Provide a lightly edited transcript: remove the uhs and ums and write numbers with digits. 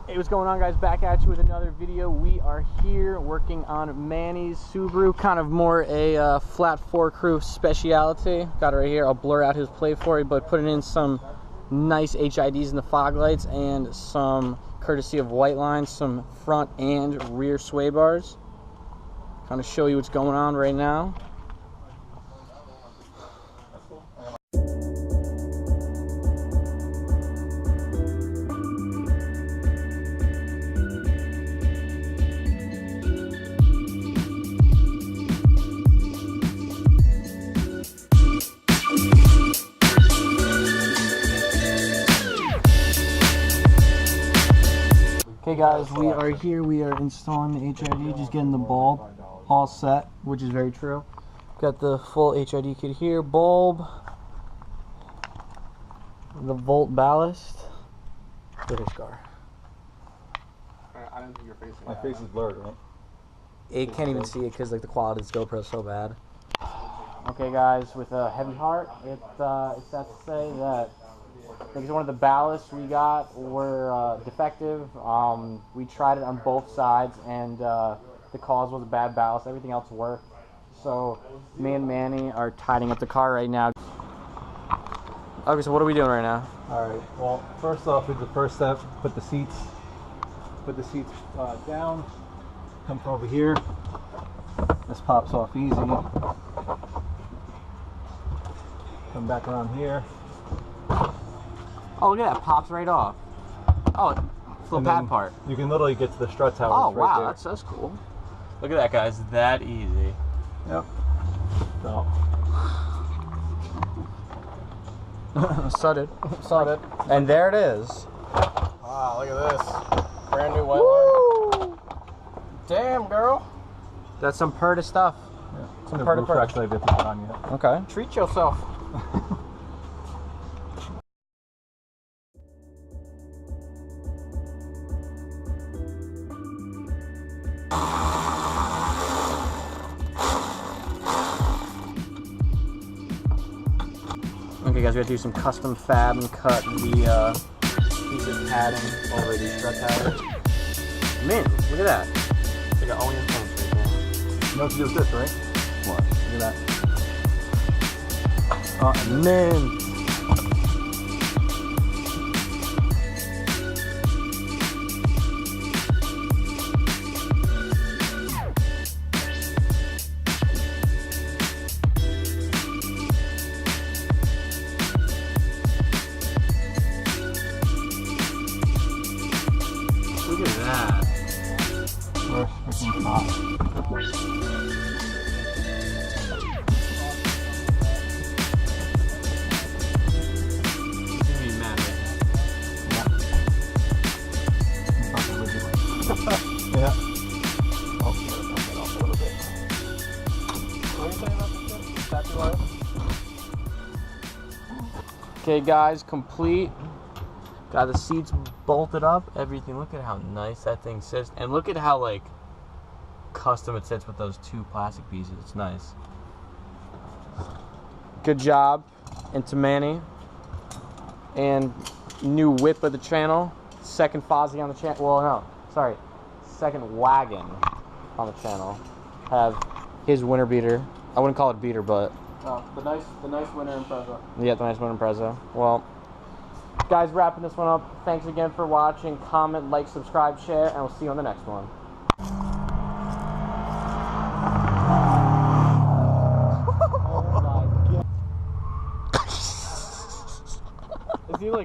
Hey, what's going on, guys? Back at you with another video. We are here working on Manny's Subaru, kind of more a flat fork roof speciality. Got it right here. I'll blur out his plate for you, but putting in some nice HIDs in the fog lights and some courtesy of Whiteline, some front and rear sway bars. Kind of show you what's going on right now. Okay guys, we are here. We are installing the HID, just getting the bulb all set, which is very true. Got the full HID kit here, bulb, the volt ballast. Look at his car. I don't think your face is. My face is blurred, right? It can't even see it because like the quality of this GoPro is so bad. Okay guys, with a heavy heart, it's sad to say that because one of the ballasts we got were defective. We tried it on both sides, and the cause was a bad ballast. Everything else worked. So me and Manny are tidying up the car right now. Okay, so what are we doing right now? All right. Well, first off, is the first step. Put the seats down. Come from over here. This pops off easy. Come back around here. Oh, look at that, pops right off. Oh, it's the little pad part. You can literally get to the strut towers. Oh, right wow, there. that's cool. Look at that, guys, that easy. Yep. So. Sud it. And there it is. Wow, look at this. Brand new Whiteline. Damn, girl. That's some Purda stuff. Yeah. Some the Purda roof actually I didn't put on yet. Okay. Treat yourself. Okay guys, we have to do some custom fab and cut the piece of padding over these strut towers. Man, look at that. It's like an onion punch right there. You know what to do with this, right? What? Look at that. Oh, man. Look at that. We're freaking hot. You mean mad, right? Yeah. Oh, get off a little bit. What are you saying about this? Tattoo art? Okay guys, complete. Got the seats bolted up, everything. Look at how nice that thing sits. And look at how like custom it sits with those two plastic pieces. It's nice. Good job. And to Manny. And new whip of the channel. Second Fozzie on the channel. Well, no, sorry. Second wagon on the channel. Have his winter beater. I wouldn't call it beater, but Oh, the nice winter Impreza. yeah, the nice winter Impreza. Well, guys, wrapping this one up. Thanks again for watching. Comment, like, subscribe, share, and we'll see you on the next one. Oh my God. Is he like